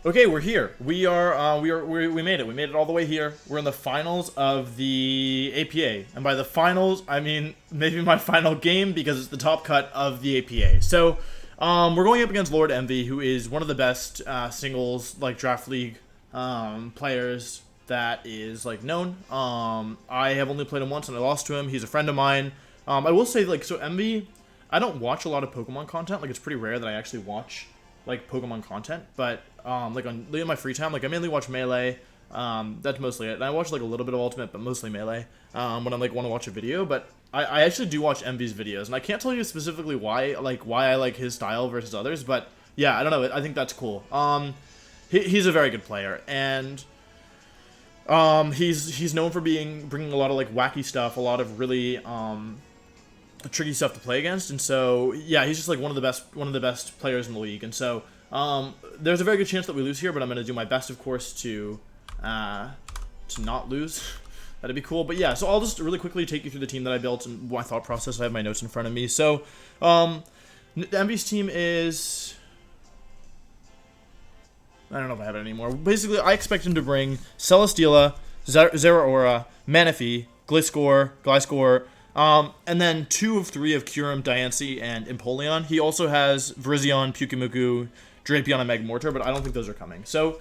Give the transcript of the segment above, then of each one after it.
Okay, we're here. We made it. We made it all the way here. We're in the finals of the APA, and by the finals, I mean maybe my final game because it's the top cut of the APA. So, we're going up against Lord Emvee, who is one of the best singles like draft league players that is like known. I have only played him once and I lost to him. He's a friend of mine. I will say like so Emvee. I don't watch a lot of Pokemon content. Like it's pretty rare that I actually watch like Pokemon content, but like in my free time, like I mainly watch Melee. That's mostly it. And I watch like a little bit of Ultimate, but mostly Melee. When I like want to watch a video, but I actually do watch Emvee's videos, and I can't tell you specifically why I like his style versus others, but yeah, I don't know. I think that's cool. He's a very good player, and he's known for bringing a lot of like wacky stuff, a lot of really tricky stuff to play against, and so yeah, he's just like one of the best players in the league, and so there's a very good chance that we lose here, but I'm gonna do my best, of course, to not lose. That'd be cool. But yeah, so I'll just really quickly take you through the team that I built and my thought process. I have my notes in front of me. So Emvee's team is, I don't know if I have it anymore. Basically, I expect him to bring Celesteela, Zeraora, Manaphy, Gliscor, and then 2 of 3 of Kyurem, Diancie, and Empoleon. He also has Virizion, Pyukumuku, Drapion, and Magmortar, but I don't think those are coming. So,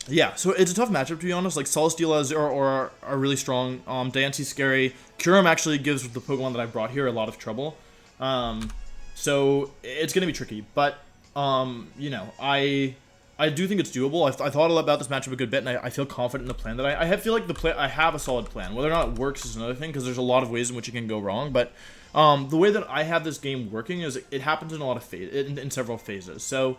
yeah, so it's a tough matchup, to be honest. Like, Celesteela, Zeraora are really strong. Diancie's scary. Kyurem actually gives the Pokemon that I brought here a lot of trouble. So it's going to be tricky, but you know, I do think it's doable. I thought about this matchup a good bit, and I feel confident in the plan that I feel like I have a solid plan. Whether or not it works is another thing, because there's a lot of ways in which it can go wrong. But the way that I have this game working is it happens in a lot of in several phases. So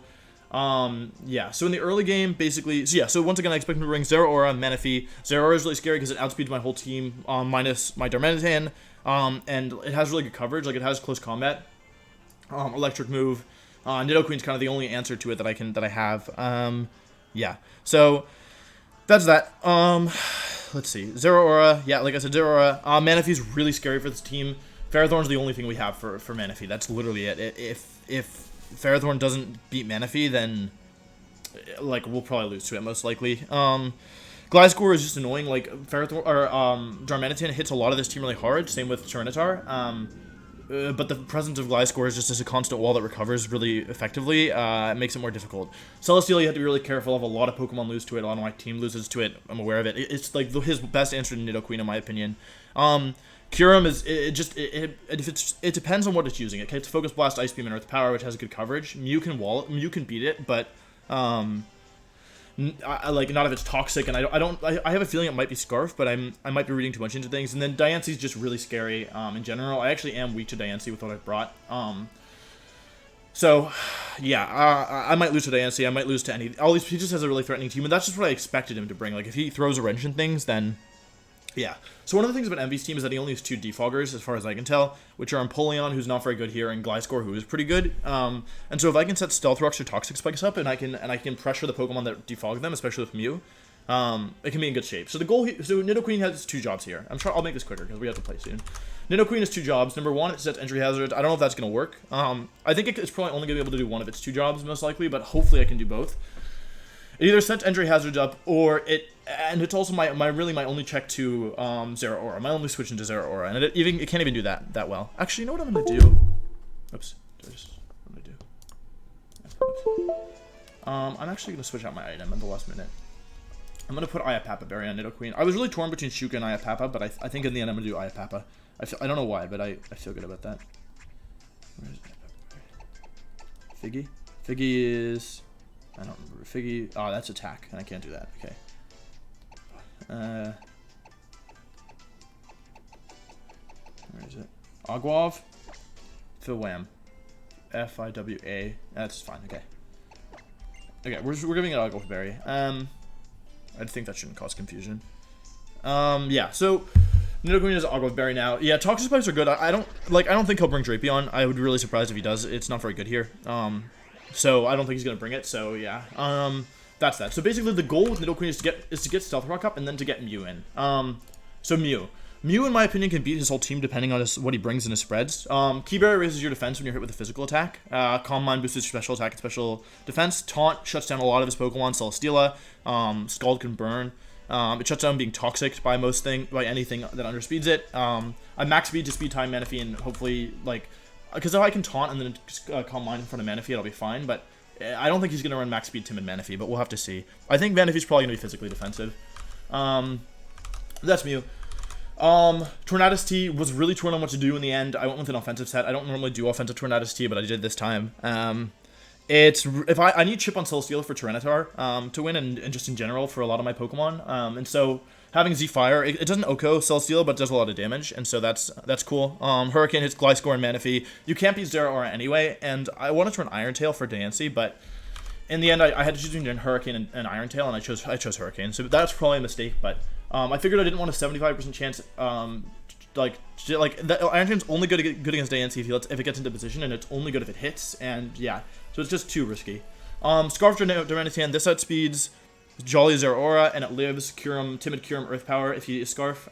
yeah. So in the early game, basically, so once again, I expect him to bring Zeraora, Manaphy. Zeraora is really scary because it outspeeds my whole team minus my Darmanitan, and it has really good coverage. Like it has close combat, electric move. Nidoqueen's kind of the only answer to it that I have. Yeah. So that's that. Let's see. Zeraora. Yeah, like I said, Zeraora. Manaphy's really scary for this team. Ferrothorn's the only thing we have for Manaphy. That's literally it. If Ferrothorn doesn't beat Manaphy, then like we'll probably lose to it most likely. Gliscor is just annoying. Like Ferrothorn or Darmanitan hits a lot of this team really hard. Same with Tyranitar. But the presence of Gliscor is just as a constant wall that recovers really effectively. It makes it more difficult. Celesteela, you have to be really careful of. A lot of Pokemon lose to it. A lot of my team loses to it. I'm aware of it. It's like his best answer to Nidoqueen, in my opinion. Kyurem is it depends on what it's using. It's Focus Blast, Ice Beam, and Earth Power, which has good coverage. Mew can beat it, but like not if it's toxic, and I have a feeling it might be Scarf, but I might be reading too much into things. And then Diancie's just really scary in general. I actually am weak to Diancie with what I've brought. So yeah, I might lose to Diancie. I might lose to any. All these, he just has a really threatening team, and that's just what I expected him to bring. Like if he throws a wrench in things, then yeah. So one of the things about Emvee's team is that he only has 2 defoggers, as far as I can tell, which are Empoleon, who's not very good here, and Gliscor, who is pretty good. And so if I can set Stealth Rocks or Toxic Spikes up, and I can pressure the Pokemon that defog them, especially with Mew, it can be in good shape. So the goal, so Nidoqueen has 2 jobs here. I'll make this quicker because we have to play soon. Nidoqueen has 2 jobs. Number 1, it sets Entry Hazards. I don't know if that's gonna work. I think it's probably only gonna be able to do one of its 2 jobs most likely, but hopefully I can do both. It either sets Entry Hazards up, or and it's also my only check to Zeraora. My only switch into Zeraora, and it can't even do that well. Actually, you know what I'm gonna do? Oops. What am I do? I'm actually gonna switch out my item at the last minute. I'm gonna put Ayapapa Berry on Nidoqueen. I was really torn between Shuka and Ayapapa, but I think in the end I'm gonna do Ayapapa. I don't know why, but I feel good about that. Where is Ayapapa Berry? Figgy? Figgy is, I don't remember. Figgy. Oh, that's attack, and I can't do that. Okay. Where is it? Agwav. Filwam. Fiwa. That's fine. Okay. Okay, we're giving it Agwav Berry. I think that shouldn't cause confusion. Yeah. So Nidoqueen is Agwav Berry now. Yeah, Toxic Spikes are good. I don't think he'll bring Drapion. I would be really surprised if he does. It's not very good here. So I don't think he's gonna bring it. So yeah. That's that. So basically, the goal with Nidoqueen is to get Stealth Rock up and then to get Mew in. So Mew. Mew, in my opinion, can beat his whole team depending on what he brings in his spreads. Key Barrier raises your defense when you're hit with a physical attack. Calm Mind boosts your special attack and special defense. Taunt shuts down a lot of his Pokemon. Celesteela. Scald can burn. It shuts down being toxic by anything that underspeeds it. I max speed to speed time Manaphy, and hopefully, like, because if I can taunt and then just, Calm Mind in front of Manaphy, it'll be fine. But I don't think he's going to run max speed Timid Manaphy, but we'll have to see. I think Manaphy's probably going to be physically defensive. That's Mew. Tornadus T was really torn on what to do in the end. I went with an offensive set. I don't normally do offensive Tornadus T, but I did this time. I need chip on Celesteela for Tyranitar to win, and just in general for a lot of my Pokemon. And so having Z-Fire, it doesn't OHKO Celesteela, but it does a lot of damage, and so that's cool. Hurricane hits Gliscor and Manaphy. You can't beat Zeraora anyway, and I wanted to run Iron Tail for Diancie, but in the end I had to choose between Hurricane and Iron Tail, and I chose Hurricane. So that's probably a mistake, but I figured I didn't want a 75% chance. Like Iron Tail's only good against Diancie if it gets into position, and it's only good if it hits, and yeah, so it's just too risky. Scarf Duranitan, this outspeeds Jolly Zeraora, and it lives Timid Kyurem Earth Power if you Scarf,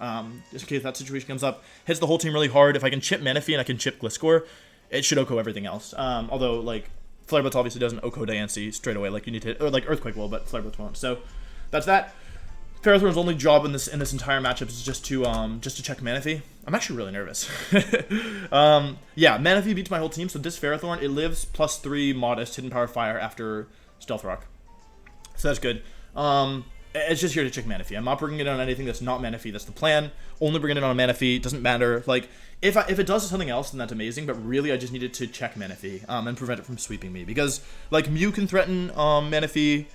just in case that situation comes up. Hits the whole team really hard. If I can chip Manaphy and I can chip Gliscor, it should OHKO everything else. Although, like, Flare Blitz obviously doesn't OHKO Diancie straight away, like you need to, or like Earthquake will, but Flare Blitz won't. So that's that. Ferrothorn's only job in this entire matchup is just to check Manaphy. I'm actually really nervous. Yeah, Manaphy beats my whole team, so this Ferrothorn, it lives +3 modest Hidden Power Fire after Stealth Rock. So that's good. It's just here to check Manaphy. I'm not bringing it on anything that's not Manaphy. That's the plan. Only bringing it on a Manaphy. Doesn't matter. Like, if it does something else, then that's amazing. But really, I just needed to check Manaphy and prevent it from sweeping me. Because, like, Mew can threaten Manaphy.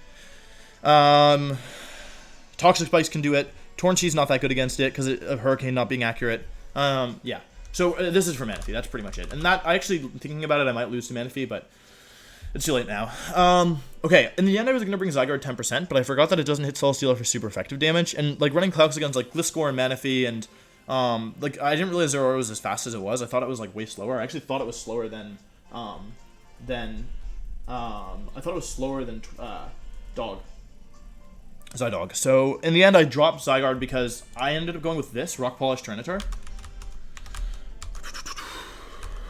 Toxic Spikes can do it. Tornchi's not that good against it because of Hurricane not being accurate. Yeah. So this is for Manaphy. That's pretty much it. And that, I actually, thinking about it, I might lose to Manaphy, but it's too late now. Okay, in the end I was going to bring Zygarde 10%, but I forgot that it doesn't hit Celesteela for super effective damage. And, like, running Cloaks against, like, Gliscor and Manaphy, and, like, I didn't realize Zeraora was as fast as it was. I thought it was, like, way slower. I actually thought it was slower than Dog. Zydog. So, in the end, I dropped Zygarde because I ended up going with this, Rock Polish Tyranitar.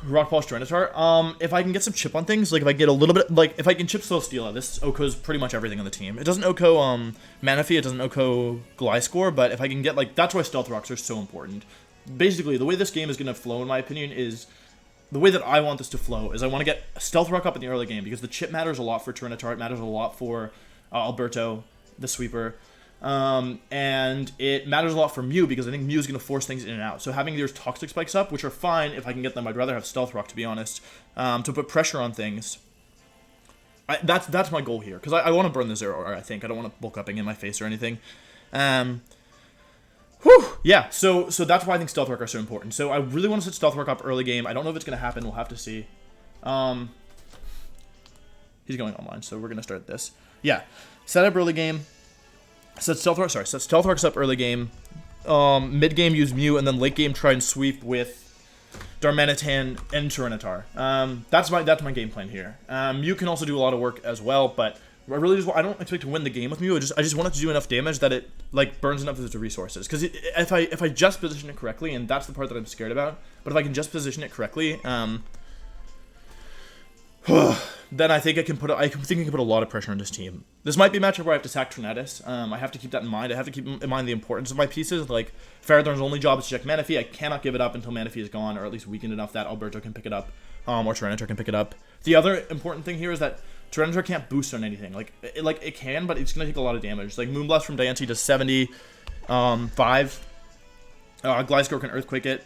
If I can get some chip on things, like if I get a little bit, like if I can chip Celesteela, this OHKO's pretty much everything on the team. It doesn't OHKO Manaphy, it doesn't OHKO Gliscor, but if I can get, like, that's why Stealth Rocks are so important. Basically, the way this game is going to flow, in my opinion, is the way that I want this to flow is I want to get Stealth Rock up in the early game because the chip matters a lot for Tyranitar, it matters a lot for Alberto, the sweeper, and it matters a lot for Mew because I think Mew is going to force things in and out. So having these Toxic Spikes up, which are fine if I can get them, I'd rather have Stealth Rock, to be honest, to put pressure on things. That's my goal here because I want to burn the Zeraora. I think I don't want to bulk upping in my face or anything. Yeah, so that's why I think Stealth Rock are so important. So I really want to set Stealth Rock up early game. I don't know if it's going to happen. We'll have to see. He's going online, so we're going to start this. Yeah, set up early game. Set Stealth Rocks up early game. Mid game use Mew, and then late game try and sweep with Darmanitan and Tyranitar. That's my game plan here. Mew can also do a lot of work as well, but I don't expect to win the game with Mew. I just want it to do enough damage that it, like, burns enough of its resources. Because if I just position it correctly, and that's the part that I'm scared about, but if I can just position it correctly, then I think I can put a lot of pressure on this team. This might be a matchup where I have to sack Tornadus. I have to keep that in mind. I have to keep in mind the importance of my pieces. Like, Ferrothorn's only job is to check Manaphy. I cannot give it up until Manaphy is gone, or at least weakened enough that Alberto can pick it up, or Tyranitar can pick it up. The other important thing here is that Tyranitar can't boost on anything. Like it can, but it's going to take a lot of damage. Like, Moonblast from Diancie does 75. Gliscor can Earthquake it.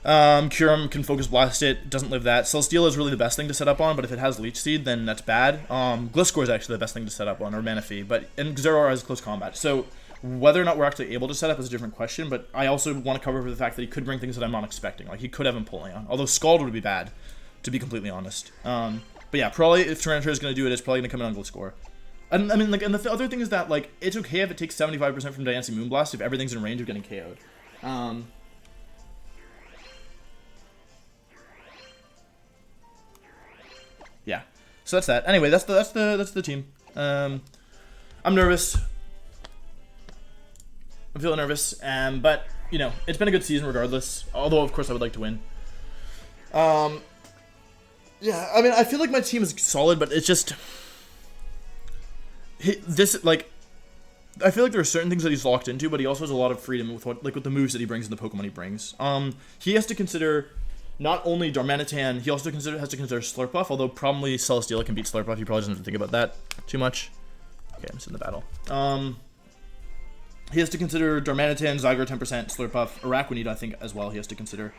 Kyurem can Focus Blast it, doesn't live that. Celesteela is really the best thing to set up on, but if it has Leech Seed, then that's bad. Gliscor is actually the best thing to set up on, or Manaphy, and Zeraora has close combat. So whether or not we're actually able to set up is a different question, but I also want to cover for the fact that he could bring things that I'm not expecting. Like, he could have Empoleon, although Scald would be bad, to be completely honest. But yeah, probably if Tyranitar is going to do it, it's probably going to come in on Gliscor. And I mean, like, and the other thing is that, like, it's okay if it takes 75% from Diancie Moonblast if everything's in range of getting KO'd. Yeah, so that's that. Anyway, that's the team. I'm nervous. I'm feeling nervous, but you know, it's been a good season regardless. Although, of course, I would like to win. Yeah, I mean, I feel like my team is solid, but it's just... I feel like there are certain things that he's locked into, but he also has a lot of freedom with with the moves that he brings and the Pokemon he brings. He has to consider not only Darmanitan, he also has to consider Slurpuff, although probably Celesteela can beat Slurpuff. He probably doesn't have to think about that too much. Okay, I'm just in the battle. He has to consider Darmanitan, Zygarde 10%, Slurpuff, Araquanid, I think, as well. He has to consider.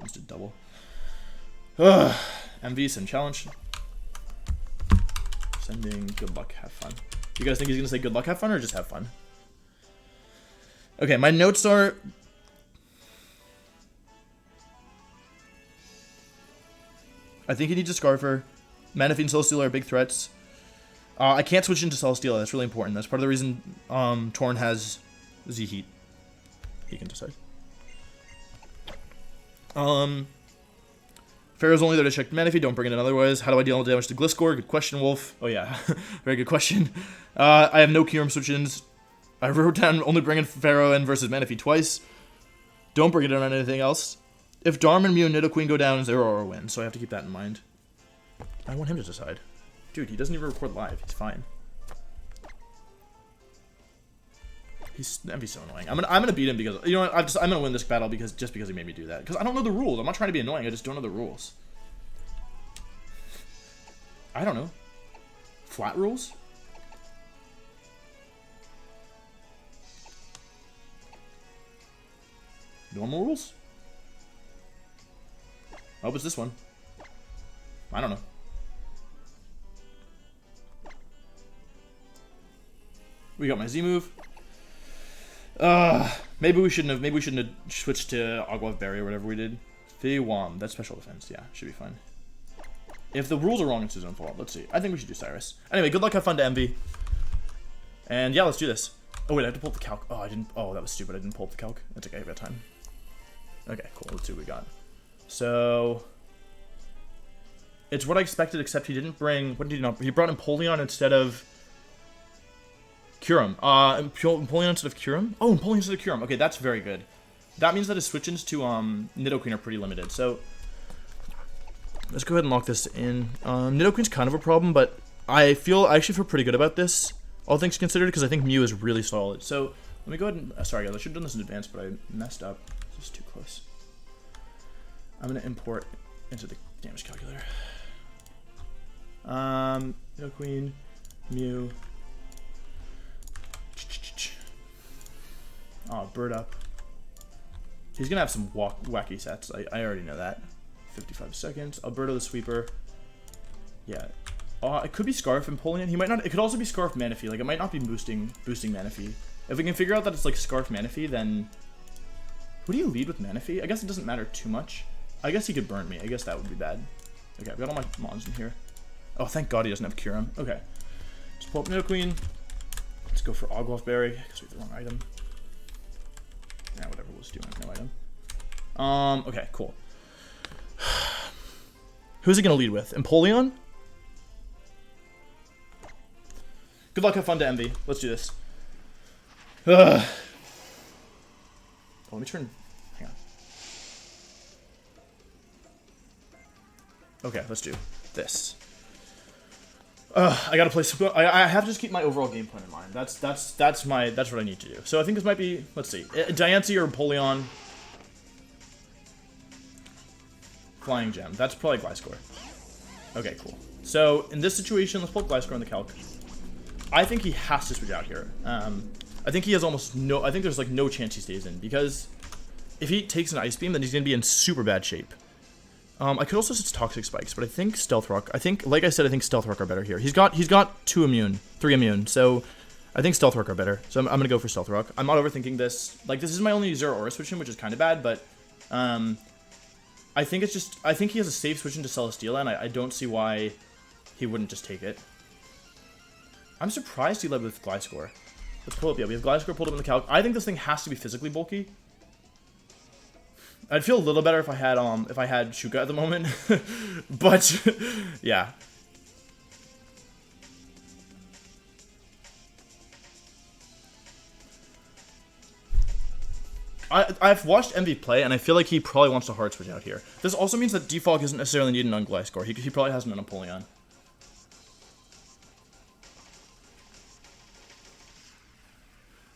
Just a double. Emvee, send challenge. Sending good luck, have fun. You guys think he's gonna say good luck, have fun, or just have fun? Okay, my notes are... I think he needs a Scarfer. Manaphy and Celesteela are big threats. I can't switch into Celesteela. That's really important. That's part of the reason Torn has Z-Heat. He can decide. Pharaoh's only there to check Manaphy. Don't bring it in otherwise. How do I deal with damage to Gliscor? Good question, Wolf. Oh, yeah. Very good question. I have no Kyurem switch-ins. I wrote down only bring in Pharaoh in versus Manaphy twice. Don't bring it in on anything else. If Darm and Mew and Nidoqueen go down, Zeraora wins, so I have to keep that in mind. I want him to decide. Dude, he doesn't even record live. He's fine. Emvee's so annoying. I'm gonna beat him because, you know what, I'm gonna win this battle because he made me do that. Because I don't know the rules. I'm not trying to be annoying. I just don't know the rules. I don't know. Flat rules? Normal rules? I hope it's this one. I don't know. We got my Z move. Maybe we shouldn't have switched to Agua Berry or whatever we did. Feiwam, that's special defense. Yeah, should be fine. If the rules are wrong, it's his own fault. Let's see. I think we should do Cyrus. Anyway, good luck, have fun to Emvee. And yeah, let's do this. Oh wait, I have to pull up the calc. Oh, I didn't. Oh, that was stupid. I didn't pull up the calc. That's okay. I've got time. Okay, cool. Let's see what we got. So it's what I expected, except he didn't bring. What did he not? He brought Empoleon instead of Kyurem. Empoleon instead of Kyurem? Oh, Empoleon instead of Kyurem. Okay, that's very good. That means that his switch-ins to Nidoqueen are pretty limited. So let's go ahead and lock this in. Nidoqueen's kind of a problem, but I actually feel pretty good about this, all things considered, because I think Mew is really solid. So let me go ahead and... sorry, guys. I should have done this in advance, but I messed up. This is too close. I'm going to import into the damage calculator. Nidoqueen, Mew... Oh, Bird Up. He's gonna have some wacky sets. I already know that. 55 seconds. Alberto the Sweeper. Yeah. It could be Scarf Empoleon. He might not. It could also be Scarf Manaphy. Like, it might not be boosting Manaphy. If we can figure out that it's like Scarf Manaphy, then who do you lead with Manaphy? I guess it doesn't matter too much. I guess he could burn me. I guess that would be bad. Okay, I've got all my mons in here. Oh, thank God he doesn't have Kyurem. Okay. Let's pull up Nidoqueen. Let's go for Ogloff Berry because we have the wrong item. Yeah, whatever was doing, no item. Okay, cool. Who's he gonna lead with? Empoleon? Good luck, have fun to Emvee. Let's do this. Oh, let me turn. Hang on. Okay, let's do this. I gotta play some. I have to just keep my overall game plan in mind. That's what I need to do. So I think this might be. Let's see, Diancie or Empoleon. Flying Gem. That's probably Gliscor. Okay, cool. So in this situation, let's pull Gliscor on the calc. I think he has to switch out here. I think he has almost no. I think there's like no chance he stays in, because if he takes an Ice Beam, then he's gonna be in super bad shape. I could also switch Toxic Spikes, but I think Stealth Rock. Like I said, I think Stealth Rock are better here. He's got 3 immune, so I think Stealth Rock are better. So I'm gonna go for Stealth Rock. I'm not overthinking this. Like, this is my only Zeraora switch in, which is kind of bad, but I think he has a safe switch into Celesteela, and I don't see why he wouldn't just take it. I'm surprised he led with Gliscor. Let's pull up. Yeah, we have Gliscor pulled up in the calc. I think this thing has to be physically bulky. I'd feel a little better if I had Shuka at the moment, but yeah. I've watched Emvee play, and I feel like he probably wants to hard switch out here. This also means that Defog doesn't necessarily need an Ungly-Score. He probably has an Napoleon.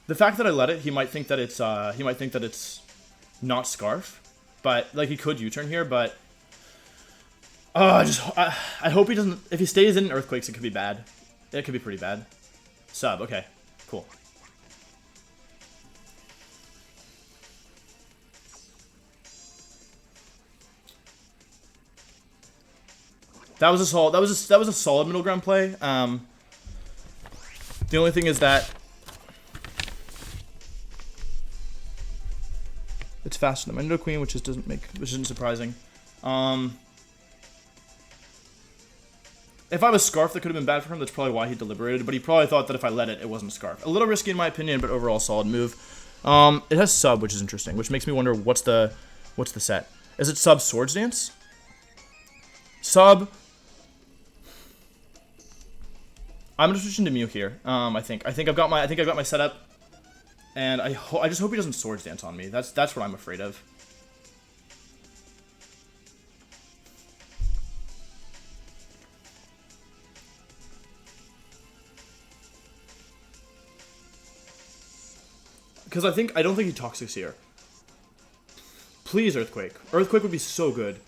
The fact that I let it, he might think that it's not Scarf, but like he could U-turn here, but I hope he doesn't. If he stays in Earthquakes, it could be bad. It could be pretty bad. Sub, okay, cool. That was a solid. That was a solid middle ground play. The only thing is that it's faster than my Nido Queen, which isn't surprising. If I was Scarf, that could have been bad for him. That's probably why he deliberated. But he probably thought that if I let it, it wasn't Scarf. A little risky in my opinion, but overall solid move. It has sub, which is interesting, which makes me wonder what's the set. Is it sub Swords Dance? Sub. I'm gonna switch into Mew here. I think I've got my setup, and I just hope he doesn't Swords Dance on me. That's what I'm afraid of. Because I don't think he Toxics here. Please, Earthquake. Earthquake would be so good.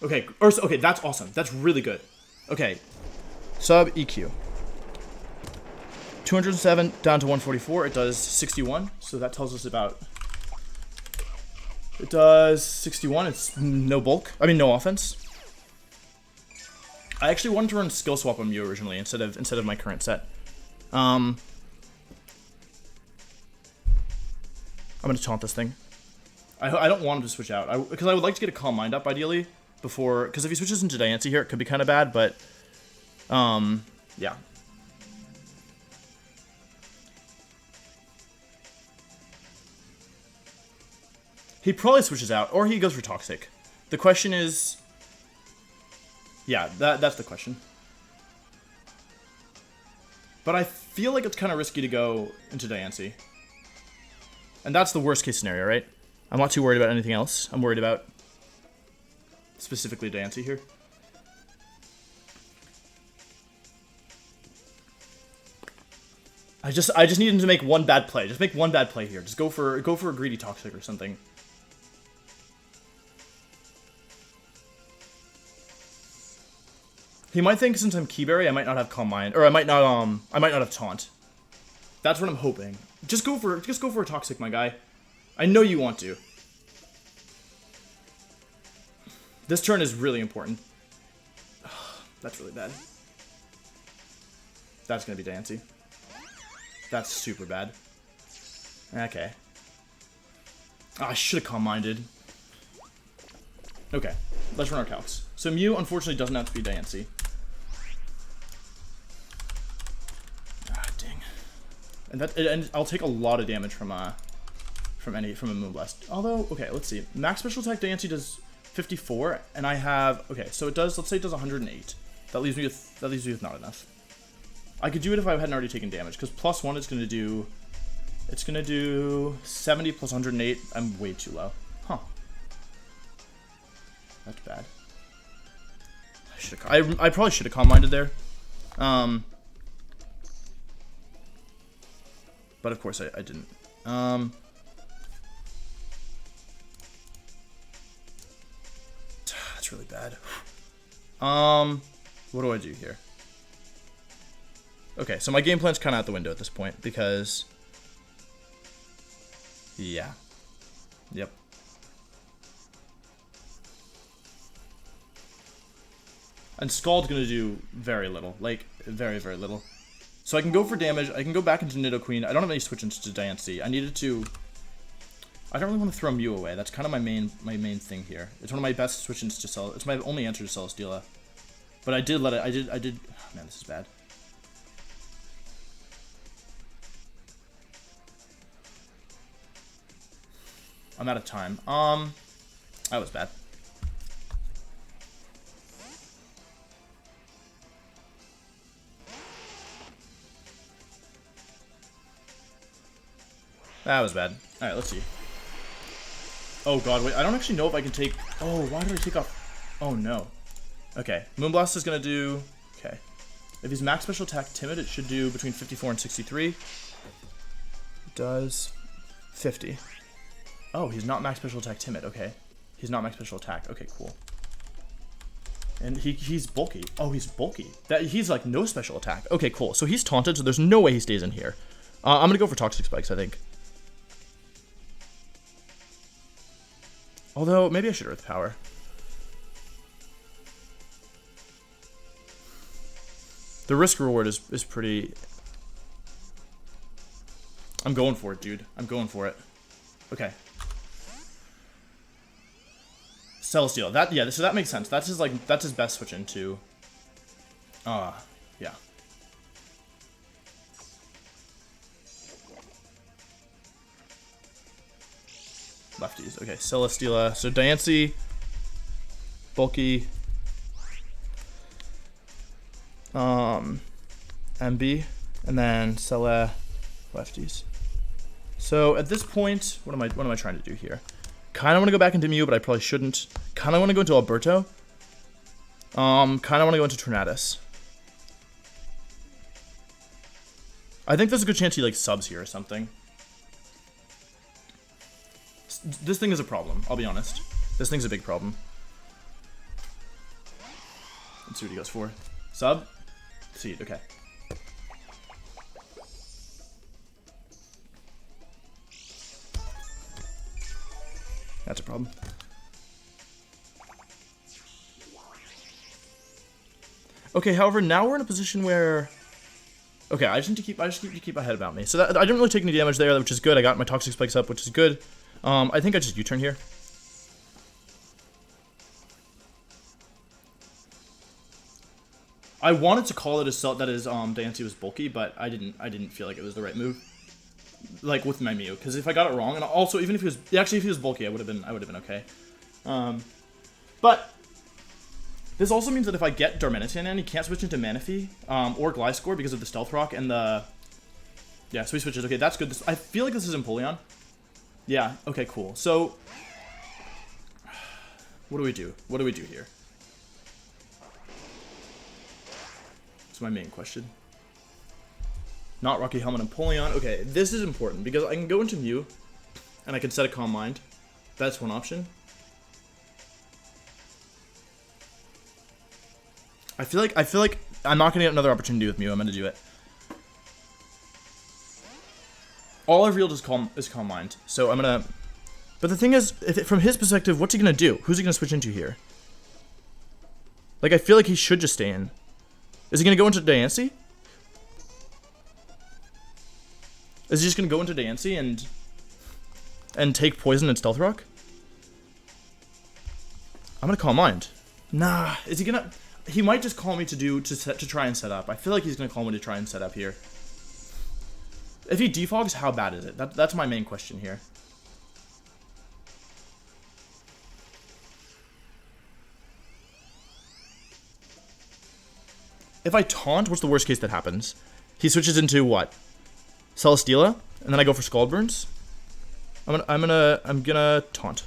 Okay, okay, that's awesome. That's really good. Okay. Sub EQ. 207 down to 144. It does 61. So that tells us about... It does 61. It's no bulk. I mean, no offense. I actually wanted to run Skill Swap on Mew originally instead of my current set. I'm gonna taunt this thing. I don't want him to switch out. Because I would like to get a Calm Mind up, ideally, before... Because if he switches into Diancie here, it could be kind of bad, but... yeah. He probably switches out, or he goes for Toxic. The question is... Yeah, that's the question. But I feel like it's kind of risky to go into Diancie. And that's the worst case scenario, right? I'm not too worried about anything else. I'm worried about specifically Diancie here. I just need him to make one bad play. Just make one bad play here. Just go for a greedy Toxic or something. He might think since I'm Keyberry, I might not have Calm Mind, or I might not have Taunt. That's what I'm hoping. Just go for a Toxic, my guy. I know you want to. This turn is really important. That's really bad. That's gonna be Diancie. That's super bad. Okay. Oh, I should have Calm Minded. Okay, let's run our calcs. So Mew unfortunately doesn't have to be Diancie. And I'll take a lot of damage from a Moonblast. Although, okay, let's see. Max special attack Diancie does 54, and I have so it does. Let's say it does 108. That leaves me with not enough. I could do it if I hadn't already taken damage, because +1 is gonna do. It's gonna do 70 plus 108. I'm way too low. Huh. That's bad. I probably should have Calm Minded there. But of course I didn't. That's really bad. What do I do here? Okay, so my game plan's kind of out the window at this point because... Yeah. Yep. And Scald's gonna do very little. Like, very, very little. So I can go for damage. I can go back into Nidoqueen. I don't have any switch into Diancie. I needed to... I don't really want to throw Mew away. That's kind of my main thing here. It's one of my best switch-ins to sell. It's my only answer to Celesteela. But I did let it... I did... Oh, man, this is bad. I'm out of time. That was bad. That was bad. Alright, let's see. Oh god, wait, I don't actually know if I can take... Oh, why did I take off... Oh no. Okay, Moonblast is gonna do... Okay. If he's max special attack timid, it should do between 54 and 63. It does 50. Oh, he's not max special attack timid, okay. He's not max special attack, okay, cool. And he's bulky. Oh, he's bulky. He's like no special attack. Okay, cool. So he's taunted, so there's no way he stays in here. I'm gonna go for Toxic Spikes, I think. Although, maybe I should Earth Power. The risk reward is pretty... I'm going for it, dude. I'm going for it. Okay. Celestial. That, yeah, so that makes sense. That's his best switch into. Yeah. Lefties. Okay, Celesteela. So Diancie, bulky, Emvee, and then Cele, lefties. So at this point, what am I trying to do here? Kind of want to go back into Mew, but I probably shouldn't. Kind of want to go into Alberto. Kind of want to go into Tornadus. I think there's a good chance he like subs here or something. This thing is a problem, I'll be honest. This thing's a big problem. Let's see what he goes for. Sub? Seed, okay. That's a problem. Okay, however, now we're in a position where... Okay, I just need to keep my head about me. So that, I didn't really take any damage there, which is good. I got my Toxic Spikes up, which is good. I think I just U-turn here. I wanted to call it that his Diancie was bulky, but I didn't feel like it was the right move. Like with my Mew, because if I got it wrong, and also even if he was if he was bulky, I would have been okay. But this also means that if I get Darmanitan in, he can't switch into Manaphy or Gliscor because of the Stealth Rock and the... Yeah, so he switches. Okay, that's good. I feel like this is Empoleon. Yeah, okay, cool. So, what do we do? What do we do here? That's my main question. Not Rocky Helmet Empoleon. Okay, this is important because I can go into Mew and I can set a Calm Mind. That's one option. I feel like I'm not gonna get another opportunity with Mew. I'm gonna do it. All I've reeled is Calm Mind, so I'm gonna... But the thing is, from his perspective, what's he gonna do? Who's he gonna switch into here? Like, I feel like he should just stay in. Is he gonna go into Diancie? Is he just gonna go into Diancie and take Poison and Stealth Rock? I'm gonna Calm Mind. Nah, is he gonna... He might just call me to try and set up. I feel like he's gonna call me to try and set up here. If he defogs, how bad is it? That's my main question here. If I taunt, what's the worst case that happens? He switches into what? Celesteela, and then I go for Scald Burns. I'm gonna taunt.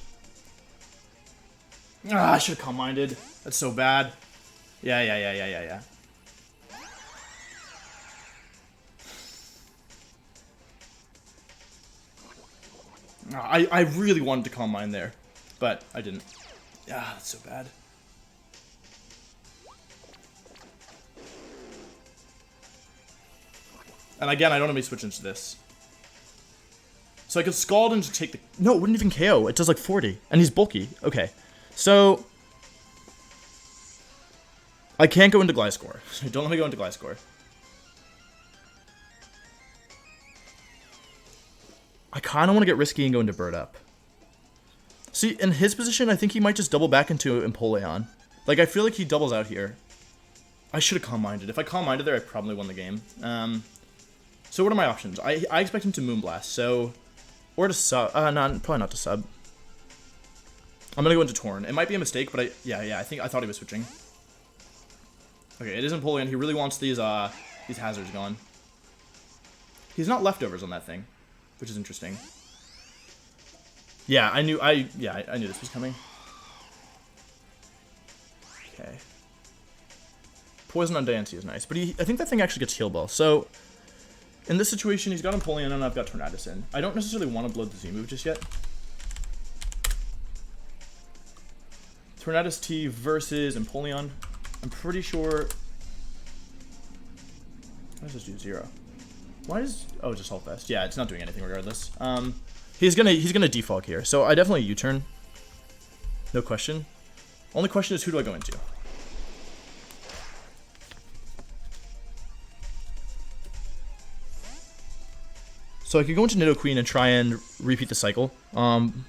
Ah, I should have Calm Minded. That's so bad. Yeah. I really wanted to Calm Mind there, but I didn't. Ah, that's so bad. And again, I don't want to be switching to this. So I could Scald and just take the... No, it wouldn't even KO. It does like 40. And he's bulky. Okay. So... I can't go into Gliscor. Don't let me go into Gliscor. I kind of want to get risky and go into Bird Up. See, in his position, I think he might just double back into Empoleon. Like, I feel like he doubles out here. I should have Calm Minded. If I Calm Minded there, I probably won the game. So what are my options? I expect him to Moonblast, so... Or to sub... no, probably not to sub. I'm gonna go into Torn. It might be a mistake, but I thought he was switching. Okay, it is Empoleon. He really wants these hazards gone. He's not leftovers on that thing, which is interesting. Yeah, I knew this was coming. Okay. Poison on Diancie is nice, but I think that thing actually gets heal ball. So in this situation, he's got Empoleon and I've got Tornadus in. I don't necessarily want to blow the Z move just yet. Tornadus T versus Empoleon. I'm pretty sure. Why does this do 0? Why is just Halt Vest? Yeah, it's not doing anything regardless. He's gonna defog here, so I definitely U-turn. No question. Only question is who do I go into? So I could go into Nidoqueen and try and repeat the cycle. I'm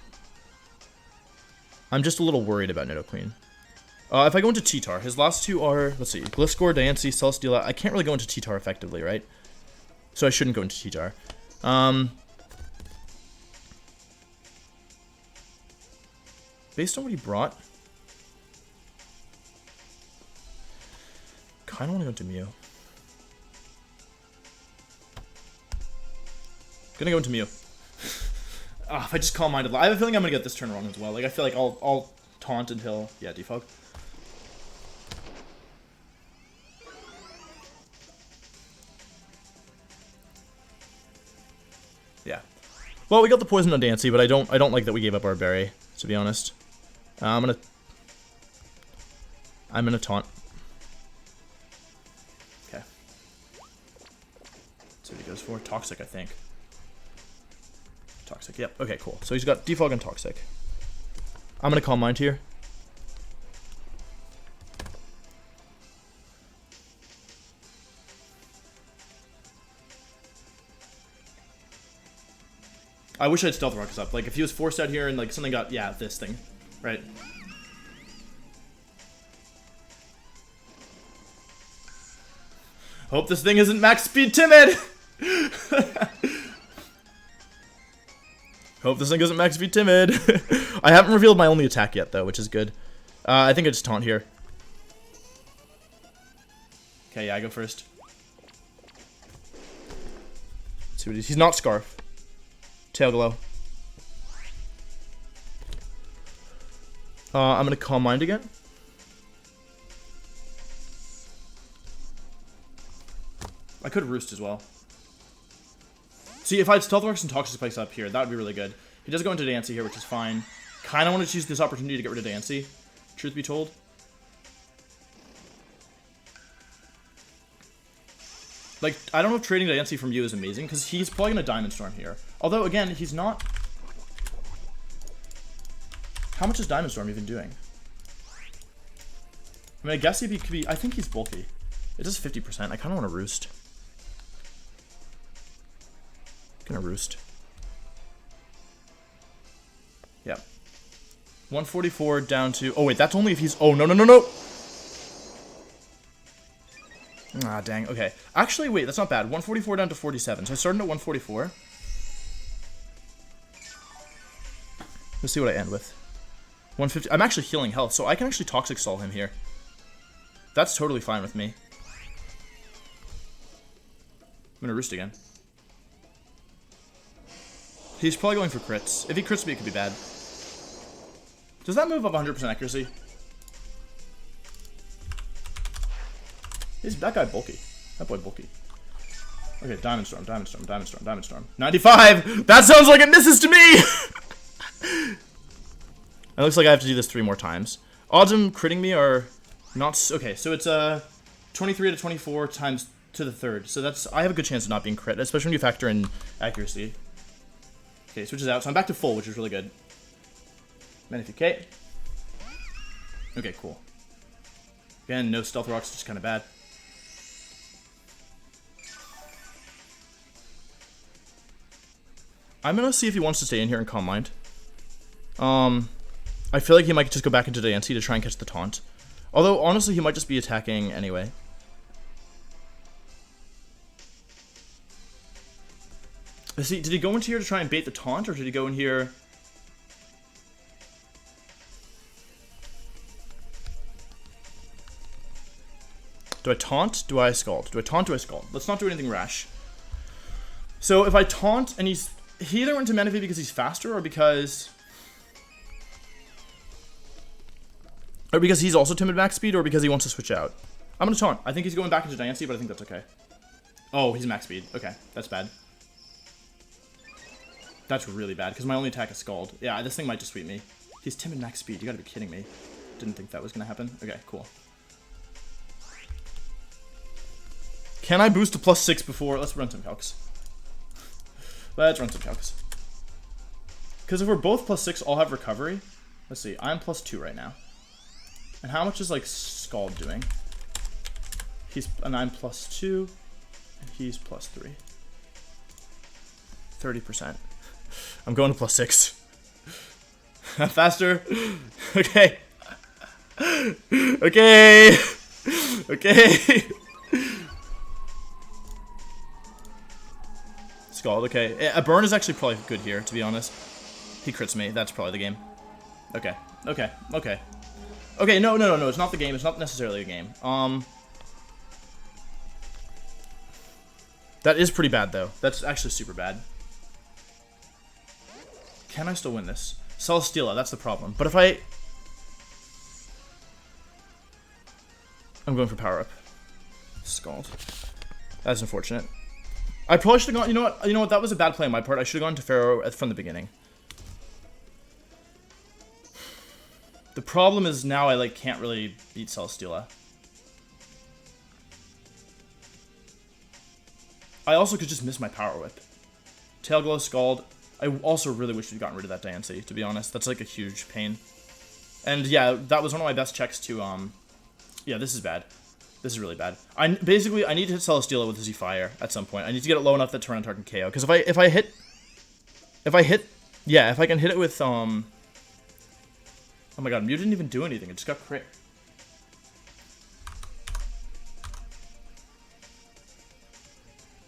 just a little worried about Nidoqueen. If I go into T-Tar, his last two are, let's see, Gliscor, Diancie, Celesteela. I can't really go into T-Tar effectively, right? So I shouldn't go into T-Tar. Based on what he brought, kind of want to go into Mew. Gonna go into Mew. If I just Calm Minded, I have a feeling I'm gonna get this turn wrong as well. Like I feel like I'll taunt until defog. Yeah. Well, we got the poison on Diancie, but I don't like that we gave up our berry, to be honest. I'm gonna taunt. Okay. So he goes for Toxic, I think. Toxic, yep. Okay, cool. So he's got Defog and Toxic. I'm gonna Calm Mind here. I wish I had Stealth Rockets up. Like, if he was forced out here and, like, something got... Yeah, this thing. Right. Hope this thing isn't max speed timid! Hope this thing isn't max speed timid. I haven't revealed my only attack yet, though, which is good. I think I just taunt here. Okay, yeah, I go first. Let's see what he's not Scarf. Tail Glow. I'm gonna Calm Mind again. I could Roost as well. See, if I had Stealth Rocks and Toxic Spikes up here, that would be really good. He does go into Diancie here, which is fine. Kind of want to choose this opportunity to get rid of Diancie, truth be told. Like, I don't know if trading Diancie from you is amazing, because he's probably going to Diamond Storm here. Although, again, he's not... How much is Diamond Storm even doing? I mean, I guess if he could be... I think he's bulky. It does 50%. I kind of want to Roost. Gonna Roost. Yeah. 144 down to... Oh, wait, that's only if he's... Oh, no, no, no, no! Ah, dang. Okay. Actually, wait, that's not bad. 144 down to 47. So I started at 144. Let's see what I end with. 150. I'm actually healing health, so I can actually Toxic Stall him here. That's totally fine with me. I'm gonna Roost again. He's probably going for crits. If he crits me, it could be bad. Does that move up 100% accuracy? Is that guy bulky? That boy bulky. Okay, Diamond Storm, Diamond Storm, Diamond Storm, Diamond Storm. 95! That sounds like it misses to me! It looks like I have to do this 3 more times. Odds of critting me are not... Okay, so it's 23 to 24 times to the third. So that's... I have a good chance of not being crit, especially when you factor in accuracy. Okay, switches out. So I'm back to full, which is really good. Magnificate. Okay, cool. Again, no Stealth Rocks, just kind of bad. I'm gonna see if he wants to stay in here and Calm Mind. I feel like he might just go back into Diancie to try and catch the taunt. Although, honestly, he might just be attacking anyway. See, did he go into here to try and bait the taunt, or did he go in here... Do I taunt? Do I Scald? Do I taunt? Do I Scald? Let's not do anything rash. So if I taunt and he either went to Menifee because he's faster or because Or because he's also timid max speed, or because he wants to switch out. I'm gonna taunt. I think he's going back into Diancie, but I think that's okay. Oh, he's max speed. Okay, that's bad. That's really bad, because my only attack is Scald. Yeah, this thing might just sweep me. He's timid max speed. You gotta be kidding me. Didn't think that was gonna happen. Okay, cool. Can I boost to +6 before? Let's run some calcs. Let's run some calcs. Because if we're both +6, I'll have recovery. Let's see. I'm +2 right now. And how much is, like, Scald doing? And I'm +2. And he's +3. 30%. I'm going to +6. Faster. Okay. Okay. Okay. Scald, okay. A burn is actually probably good here, to be honest. He crits me. That's probably the game. Okay. Okay. Okay. Okay, no. It's not the game. It's not necessarily a game. That is pretty bad, though. That's actually super bad. Can I still win this? Celesteela, that's the problem. But if I'm going for power up. Scald. That's unfortunate. I probably should have gone. You know what? That was a bad play on my part. I should have gone to Pharaoh from the beginning. The problem is now I can't really beat Celesteela. I also could just miss my power whip. Tail Glow, Scald. I also really wish we'd gotten rid of that Diancie, to be honest. That's like a huge pain. And yeah, that was one of my best checks to yeah, this is bad. This is really bad. Basically I need to hit Celesteela with Izzy Fire at some point. I need to get it low enough that Tyranitar can KO. Because if I can hit it with oh my god, Mew didn't even do anything. It just got crit.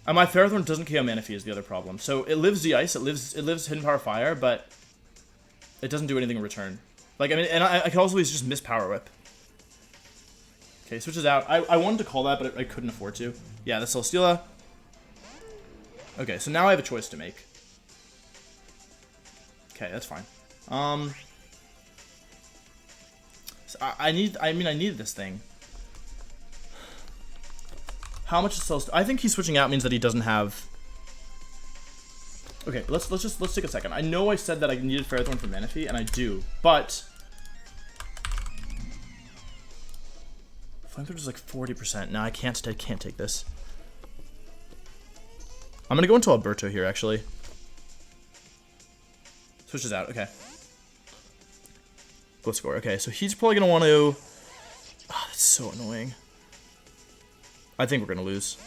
And my Ferrothorn doesn't KO Manaphy is the other problem. So it lives the ice, it lives Hidden Power Fire, but it doesn't do anything in return. Like, I mean, and I could also just miss Power Whip. Okay, switches out. I wanted to call that, but I couldn't afford to. Yeah, that's Celesteela. Okay, so now I have a choice to make. Okay, that's fine. So I need this thing. How much is Celesteela? I think he's switching out means that he doesn't have. Okay, let's take a second. I know I said that I needed Ferrothorn for Manaphy, and I do, but Flamethrower is like 40%. No, I can't take this. I'm gonna go into Alberto here, actually. Switches out. Okay. Go score. Okay, so he's probably gonna want to. Oh, that's so annoying. I think we're gonna lose.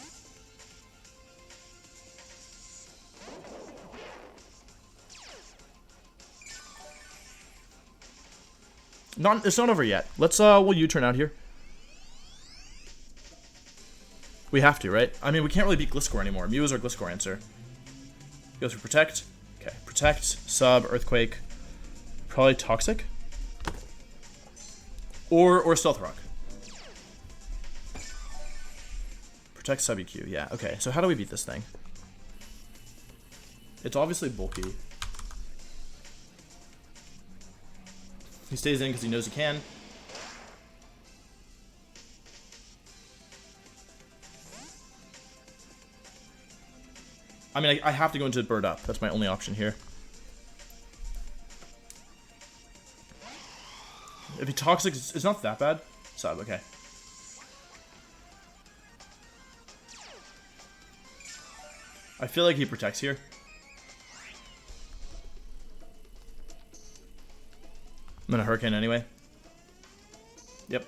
It's not over yet. Let's we'll U-turn out here. We have to, right? I mean, we can't really beat Gliscor anymore. Mew is our Gliscor answer. Goes for Protect. Okay, Protect, Sub, Earthquake. Probably Toxic. Or Stealth Rock. Protect, Sub, EQ. Yeah, okay. So how do we beat this thing? It's obviously bulky. He stays in because he knows he can. I mean, I have to go into Bird Up. That's my only option here. If he Toxic, it's not that bad. Sub, okay. I feel like he protects here. I'm gonna Hurricane anyway. Yep.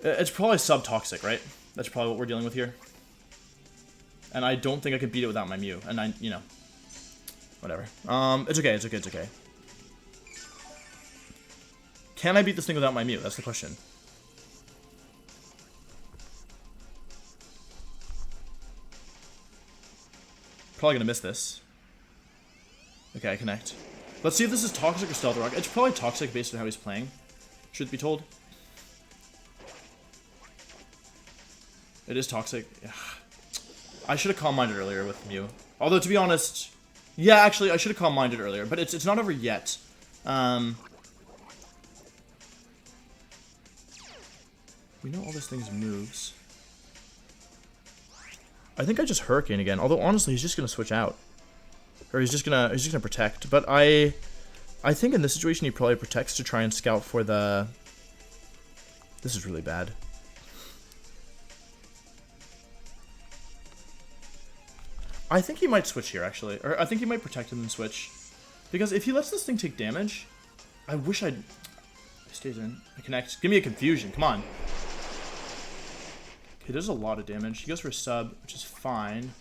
It's probably sub-toxic, right? That's probably what we're dealing with here. And I don't think I could beat it without my Mew. And you know. Whatever. It's okay, it's okay, it's okay. Can I beat this thing without my Mew? That's the question. Probably gonna miss this. Okay, I connect. Let's see if this is Toxic or Stealth Rock. It's probably Toxic based on how he's playing. Truth be told. It is Toxic. Ugh. I should have Calm Minded earlier with Mew. Although, to be honest... Yeah, actually, I should have Calm Minded earlier. But it's not over yet. We know all this thing's moves. I think I just Hurricane again. Although honestly, he's just gonna switch out, or he's just gonna protect. But I think in this situation he probably protects to try and scout for the. This is really bad. I think he might switch here actually, or I think he might protect and then switch, because if he lets this thing take damage, I wish I'd. He stays in. I connect. Give me a confusion. Come on. Okay, there's a lot of damage. He goes for a sub, which is fine.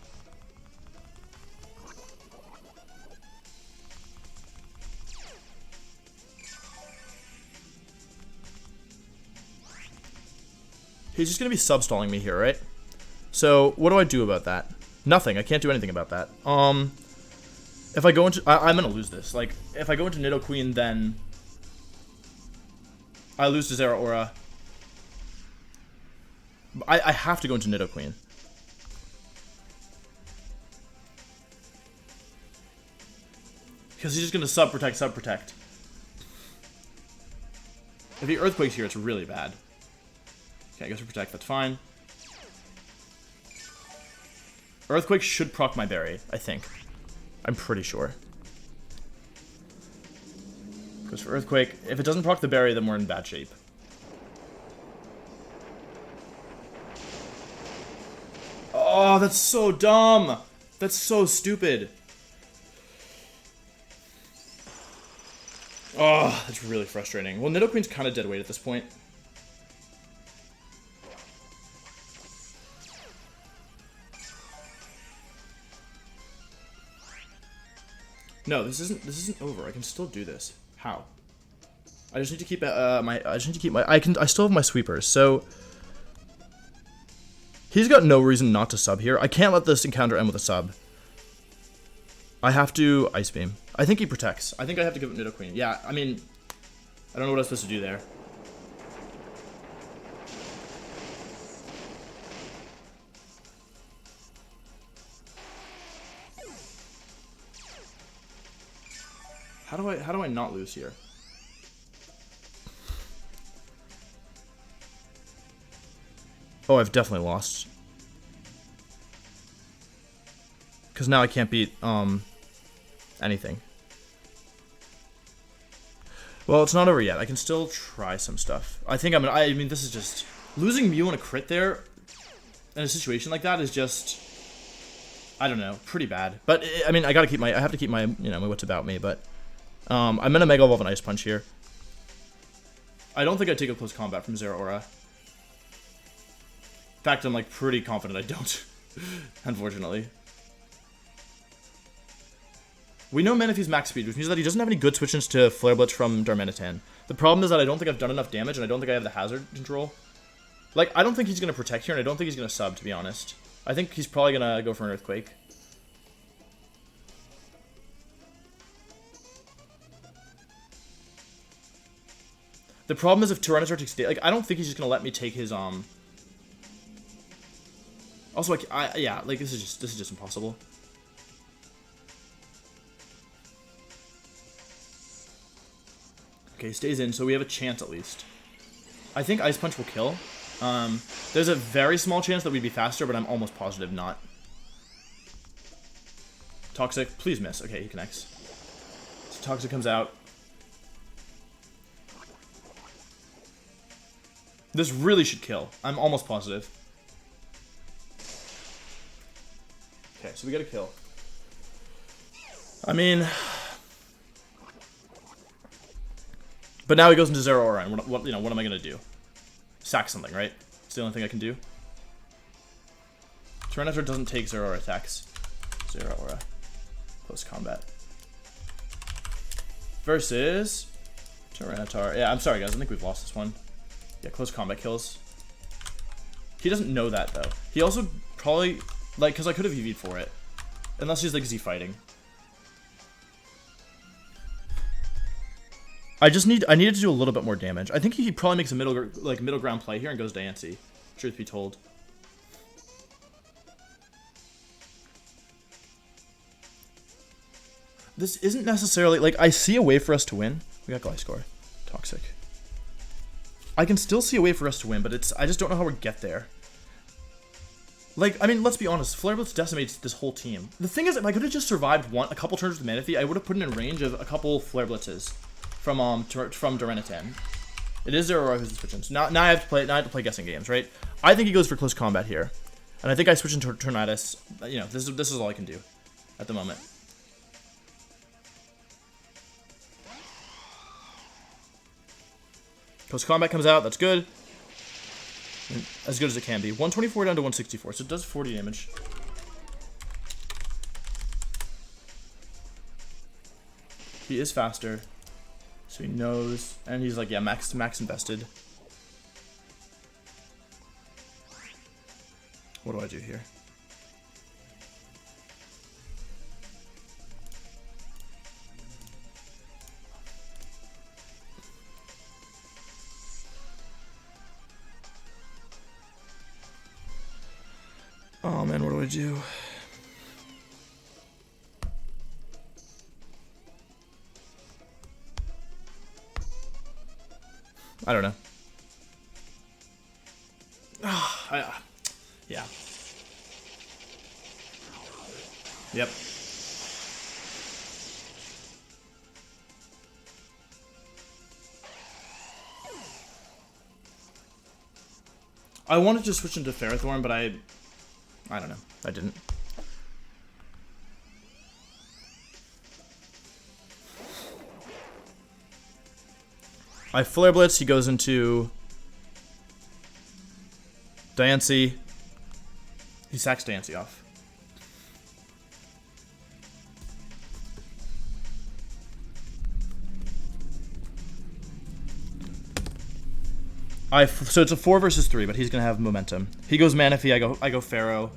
He's just going to be sub-stalling me here, right? So, what do I do about that? Nothing. I can't do anything about that. If I go into... I'm going to lose this. Like, if I go into Nidoqueen, then... I lose to Zeraora. I have to go into Nidoqueen. Because he's just going to sub-protect, sub-protect. If he Earthquakes here, it's really bad. Okay, I guess we protect, that's fine. Earthquake should proc my berry, I think. I'm pretty sure. Goes for Earthquake. If it doesn't proc the berry, then we're in bad shape. Oh, that's so dumb! That's so stupid. Oh, that's really frustrating. Well, Nidoqueen's kind of dead weight at this point. No, this isn't over. I can still do this. How? I just need to keep I still have my sweepers. So he's got no reason not to sub here. I can't let this encounter end with a sub. I have to Ice Beam. I think he protects. I think I have to give it Nidoqueen. Yeah, I mean, I don't know what I'm supposed to do there. How do I not lose here? Oh, I've definitely lost. Because now I can't beat, anything. Well, it's not over yet. I can still try some stuff. I think I mean, this is just... Losing Mew in a crit there, in a situation like that, is just... I don't know, pretty bad. But, I mean, I have to keep my, you know, my wits about me, but... I'm gonna Mega Evolve an Ice Punch here. I don't think I take a close combat from Zeraora. In fact, I'm, like, pretty confident I don't. Unfortunately. We know Manaphy's max speed, which means that he doesn't have any good switch-ins to Flare Blitz from Darmanitan. The problem is that I don't think I've done enough damage, and I don't think I have the hazard control. Like, I don't think he's going to protect here, and I don't think he's going to sub, to be honest. I think he's probably going to go for an Earthquake. The problem is if Tyranitar takes... Like, I don't think he's just going to let me take his, Also, yeah, like, this is just impossible. Okay, he stays in, so we have a chance at least. I think Ice Punch will kill. There's a very small chance that we'd be faster, but I'm almost positive not. Toxic, please miss. Okay, he connects. So Toxic comes out. This really should kill. I'm almost positive. Okay, so we get a kill. I mean... But now he goes into Zeraora, and what am I gonna do? Sack something, right? It's the only thing I can do. Tyranitar doesn't take Zeraora attacks. Zeraora. Close combat. Versus... Tyranitar. Yeah, I'm sorry guys, I think we've lost this one. Yeah, close combat kills. He doesn't know that, though. He also probably... Like, because I could have EV'd for it. Unless he's, like, Z-fighting. I needed to do a little bit more damage. I think he probably makes a middle ground play here and goes Diancie. Truth be told. This isn't necessarily... Like, I see a way for us to win. We got Gliscor. Toxic. I can still see a way for us to win, but I just don't know how we get there. Like, I mean, let's be honest. Flare Blitz decimates this whole team. The thing is, if I could have just survived a couple turns with Manaphy, I would have put it in range of a couple Flare Blitzes from Duranitan. It is 0 who's the switch in. So now I have to play guessing games, right? I think he goes for close combat here, and I think I switch into Tornadus. You know, this is all I can do at the moment. Close combat comes out. That's good. As good as it can be. 124 down to 164, so it does 40 damage. He is faster, so he knows, and he's like, yeah, max invested. What do I do here? Oh man, what do I do? I don't know. Yeah. Yep. I wanted to switch into Ferrothorn, but I don't know. I didn't. I Flare Blitz. He goes into Diancie. He sacks Diancie off. So it's a 4 versus 3, but he's gonna have momentum. He goes Manaphy. I go Pharaoh.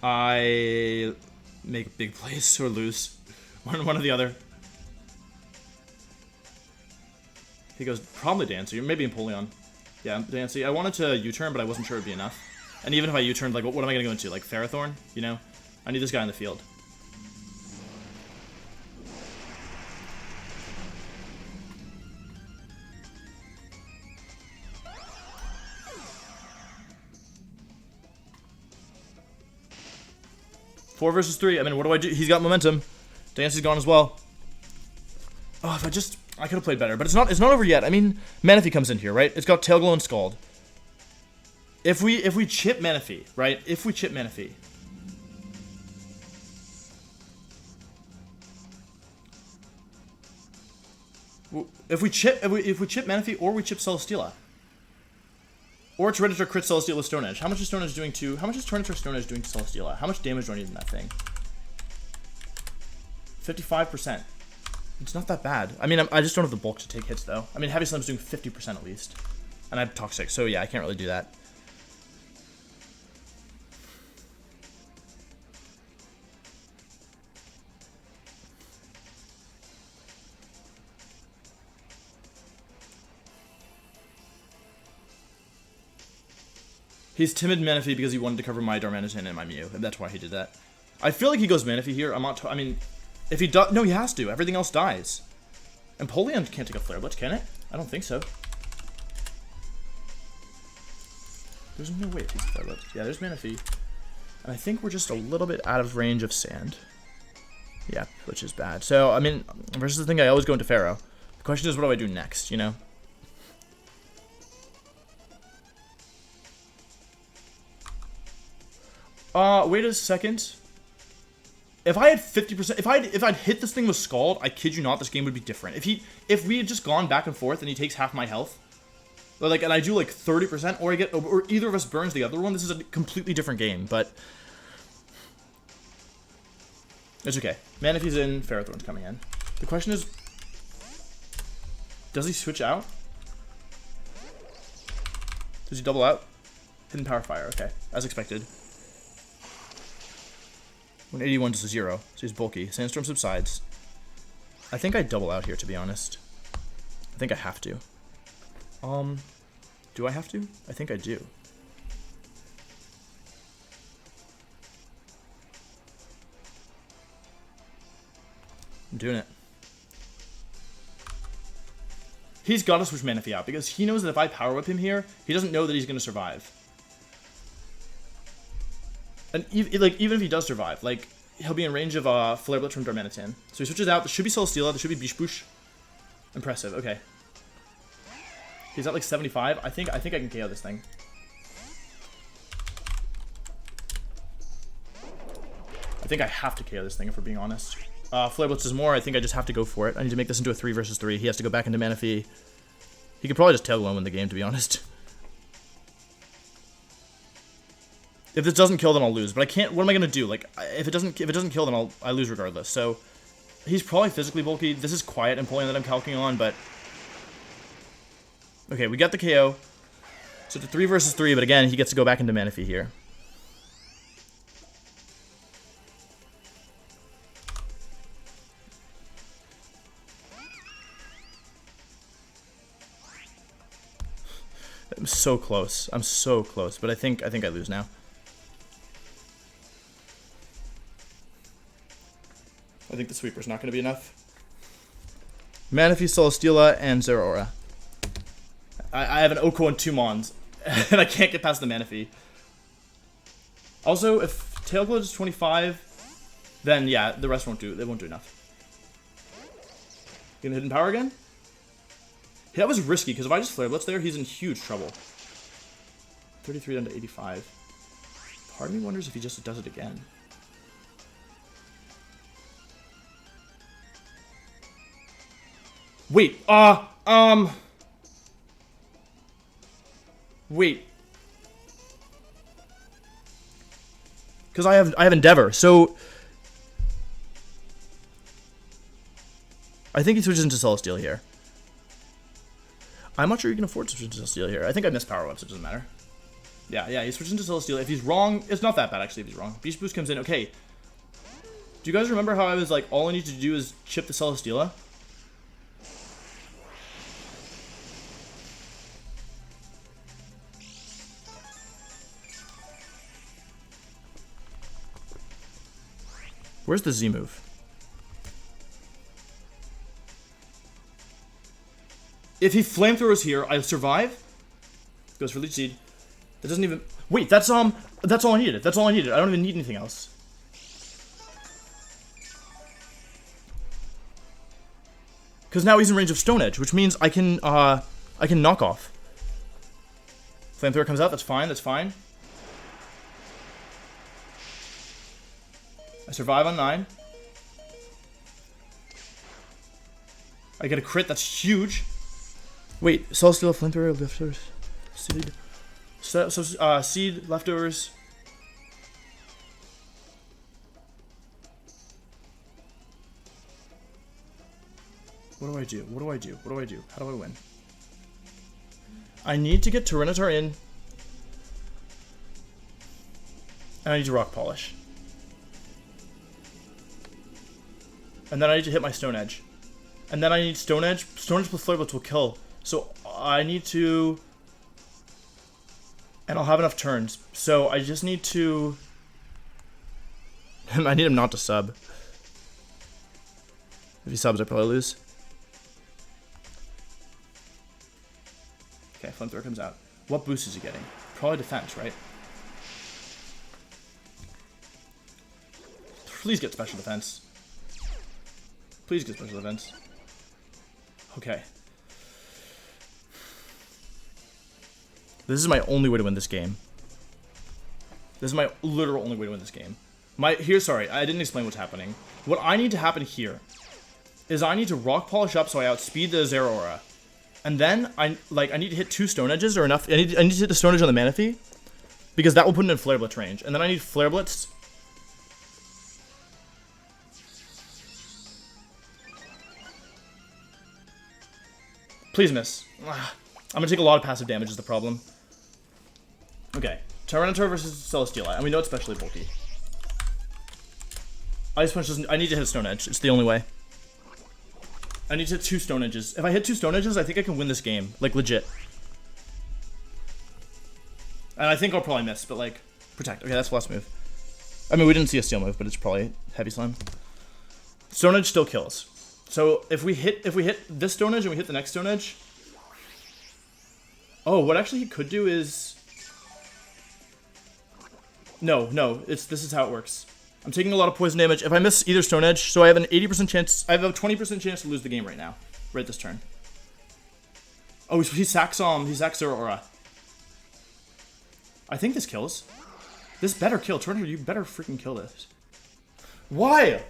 I make big plays or lose. One or the other. He goes probably Diancie, or maybe Empoleon. Yeah, Diancie. I wanted to U-turn, but I wasn't sure it'd be enough. And even if I U-turned, like, what am I gonna go into? Like Ferrothorn? You know? I need this guy in the field. Four versus 3. I mean, what do I do? He's got momentum. Diancie's gone as well. Oh, if I could have played better, but it's not over yet. I mean, Manaphy comes in here, right? It's got Tail Glow and Scald. If we chip Manaphy, right? If we chip Manaphy. If we chip Manaphy, or we chip Celesteela. Or Tyranitar crit Celesteela Stone Edge. How much is Tyranitar doing to Celesteela? How much damage do I need in that thing? 55%. It's not that bad. I mean, I just don't have the bulk to take hits, though. I mean, Heavy Slam's doing 50% at least. And I have Toxic, so yeah, I can't really do that. He's timid Manaphy because he wanted to cover my Darmanitan and my Mew, and that's why he did that. I feel like he goes Manaphy here. I mean, if he does, no, he has to. Everything else dies. And Empoleon can't take a Flare Blitz, can it? I don't think so. There's no way it takes a Flare Blitz. Yeah, there's Manaphy. And I think we're just a little bit out of range of Sand. Yeah, which is bad. So, I mean, versus the thing, I always go into Pharaoh. The question is, what do I do next, you know? Wait a second. If I had 50%, if I'd hit this thing with Scald, I kid you not, this game would be different. If we had just gone back and forth and he takes half my health, or like, and I do like 30%, or either of us burns the other one, this is a completely different game. But it's okay. Manaphy's in, Ferrothorn's coming in. The question is, does he switch out? Does he double out? Hidden Power Fire. Okay, as expected. 181 to 0, so he's bulky. Sandstorm subsides. I think I double out here, to be honest. I think I have to. Do I have to? I think I do. I'm doing it. He's got to switch Manaphy out because he knows that if I Power Whip him here, he doesn't know that he's going to survive. And even if he does survive, like, he'll be in range of Flare Blitz from Darmanitan. So he switches out. There should be Celesteela. There should be Bish Boosh. Impressive. Okay. He's at like 75. I think I can KO this thing. I think I have to KO this thing if we're being honest. Flare Blitz is more. I think I just have to go for it. I need to make this into a 3 versus 3. He has to go back into Manaphy. He could probably just Tail Glow and win the game, to be honest. If this doesn't kill, then I'll lose. But I can't. What am I gonna do? Like, if it doesn't kill, then I lose regardless. So he's probably physically bulky. This is Quiet Empoleon that I'm calcing on, but okay, we got the KO. So it's a 3 versus 3, but again, he gets to go back into Manaphy here. I'm so close. I'm so close, but I think I lose now. I think the sweeper's not going to be enough. Manaphy, Celesteela, and Zeraora. I have an Oko and 2 Mons, and I can't get past the Manaphy. Also, if Tail Glow is 25, then yeah, the rest won't do. They won't do enough. Gonna Hidden Power again? That was risky, because if I just Flare Blitz there, he's in huge trouble. 33 down to 85. Part of me wonders if he just does it again. Wait, wait. Because I have Endeavor, so I think he switches into Celesteela here. I'm not sure you can afford to switch into Celesteela here. I think I missed Power Whip, so it doesn't matter. Yeah, he switches into Celesteela. If he's wrong, it's not that bad, actually, if he's wrong. Beast Boost comes in. Okay. Do you guys remember how I was like, all I need to do is chip the Celesteela? Where's the Z move? If he Flamethrowers here, I survive. Goes for Leech Seed. That doesn't even... Wait, that's all I needed. That's all I needed. I don't even need anything else. Because now he's in range of Stone Edge, which means I can knock off. Flamethrower comes out, that's fine, that's fine. I survive on 9. I get a crit, that's huge. Wait, Celesteela, Flamethrower, leftovers, seed. Seed, leftovers. What do I do? What do I do? What do I do? How do I win? I need to get Tyranitar in. And I need to Rock Polish. And then I need to hit my Stone Edge. And then I need Stone Edge. Stone Edge plus Flare Blitz will kill. So I need to... And I'll have enough turns. So I just need to... I need him not to sub. If he subs, I probably lose. Okay, Flamethrower comes out. What boost is he getting? Probably defense, right? Please get special defense. Please get special defense. Okay. This is my only way to win this game. This is my literal only way to win this game. Sorry, I didn't explain what's happening. What I need to happen here is I need to Rock Polish up so I outspeed the Zeraora. And then I need to hit 2 Stone Edges or enough. I need to hit the Stone Edge on the Manaphy because that will put it in Flare Blitz range. And then I need Flare Blitz. Please miss. I'm gonna take a lot of passive damage is the problem. Okay, Tyranitar versus Celesteela, and we know it's especially bulky. Ice Punch doesn't... I need to hit a Stone Edge. It's the only way. I need to hit 2 Stone Edges. If I hit 2 Stone Edges, I think I can win this game. Like, legit. And I think I'll probably miss, but, like, protect. Okay, that's the last move. I mean, we didn't see a Steel move, but it's probably Heavy Slam. Stone Edge still kills. So, if we hit this Stone Edge and we hit the next Stone Edge, Oh, what actually he could do is... No, this is how it works. I'm taking a lot of poison damage. If I miss either Stone Edge, so I have an 80% chance, I have a 20% chance to lose the game right now. Right this turn. Oh, he sacks Zero Aura. I think this kills. This better kill. Turner, you better freaking kill this. Why?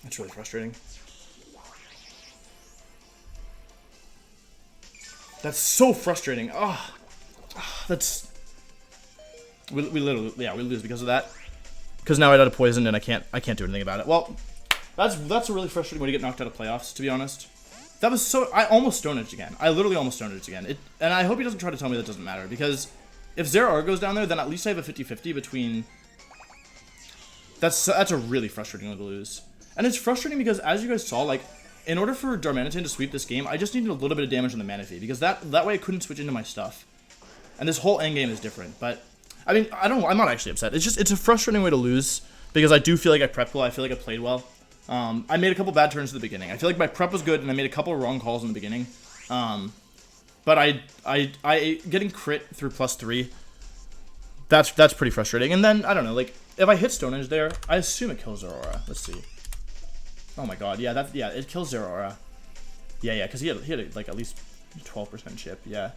That's really frustrating. That's so frustrating. That's... We literally, yeah, we lose because of that. Because now I got a poison and I can't do anything about it. Well, that's a really frustrating way to get knocked out of playoffs, to be honest. That was so... I almost Stone Edged again. I literally almost Stone Edged again. And I hope he doesn't try to tell me that doesn't matter, because if Zero Aura goes down there, then at least I have a 50-50 between... That's a really frustrating one to lose. And it's frustrating because, as you guys saw, like, in order for Darmanitan to sweep this game, I just needed a little bit of damage on the Manaphy, because that way I couldn't switch into my stuff. And this whole endgame is different, but... I mean, I'm not actually upset. It's a frustrating way to lose, because I do feel like I prepped well, I feel like I played well. I made a couple bad turns at the beginning. I feel like my prep was good, and I made a couple wrong calls in the beginning. But I getting crit through +3, that's pretty frustrating. And then, I don't know, like, if I hit Stone Edge there, I assume it kills Zero Aura. Let's see. Oh my god, yeah, it kills Zero Aura. Yeah, because he had like at least 12% chip, yeah.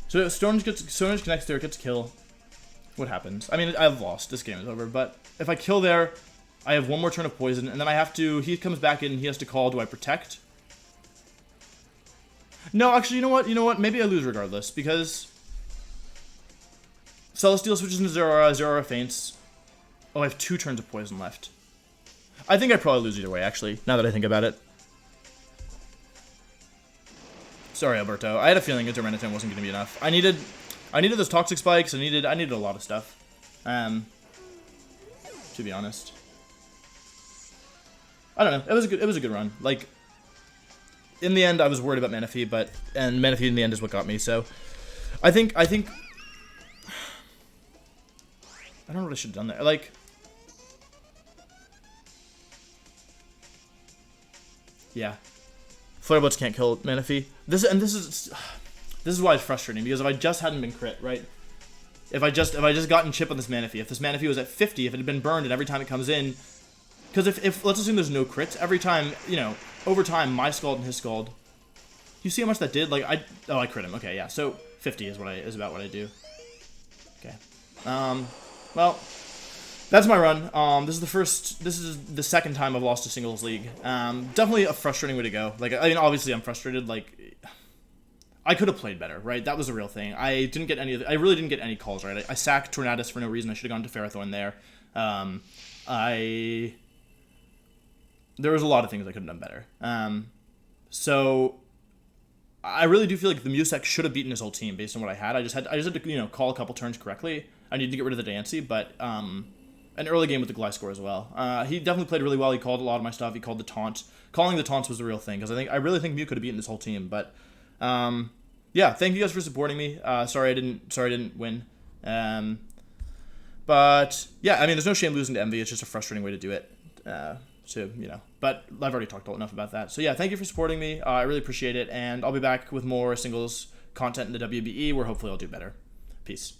So Stone Edge connects there, it gets a kill. What happens? I mean, I've lost. This game is over. But if I kill there, I have one more turn of poison, and then I have to... He comes back in, and he has to call, do I protect? No, actually, you know what? Maybe I lose regardless, because... Celesteal switches into Zero Aura faints. Oh, I have 2 turns of poison left. I think I'd probably lose either way, actually, now that I think about it. Sorry, Alberto. I had a feeling that Darmanitan wasn't going to be enough. I needed those toxic spikes. I needed a lot of stuff. To be honest, I don't know. It was a good run. Like, in the end, I was worried about Manaphy, and Manaphy in the end is what got me. So, I think I don't know what I should have done there. Like, yeah, Flare Blitz can't kill Manaphy. This is why it's frustrating, because if I just hadn't been crit, right? If I just gotten chip on this Manaphy, if this Manaphy was at 50, if it had been burned and every time it comes in, because if let's assume there's no crits, every time, you know, over time, my Scald and his Scald, you see how much that did? Like, I crit him. Okay, yeah, so 50 is about what I do. Okay. Well, that's my run. This is the second time I've lost a singles league. Definitely a frustrating way to go. Like, I mean, obviously I'm frustrated, like, I could have played better, right? That was the real thing. I really didn't get any calls right. I sacked Tornadus for no reason. I should have gone to Ferrothorn there. There was a lot of things I could have done better. So I really do feel like the Musek should have beaten his whole team based on what I had. I just had to, you know, call a couple turns correctly. I needed to get rid of the Dancy, but an early game with the Gliscor as well. He definitely played really well. He called a lot of my stuff. He called the taunt. Calling the taunts was the real thing, because I really think Mew could have beaten this whole team, but. Yeah, thank you guys for supporting me. Sorry I didn't win. But yeah, I mean, there's no shame losing to Emvee. It's just a frustrating way to do it. You know, but I've already talked enough about that. So yeah, thank you for supporting me. I really appreciate it, and I'll be back with more singles content in the WBE, where hopefully I'll do better. Peace.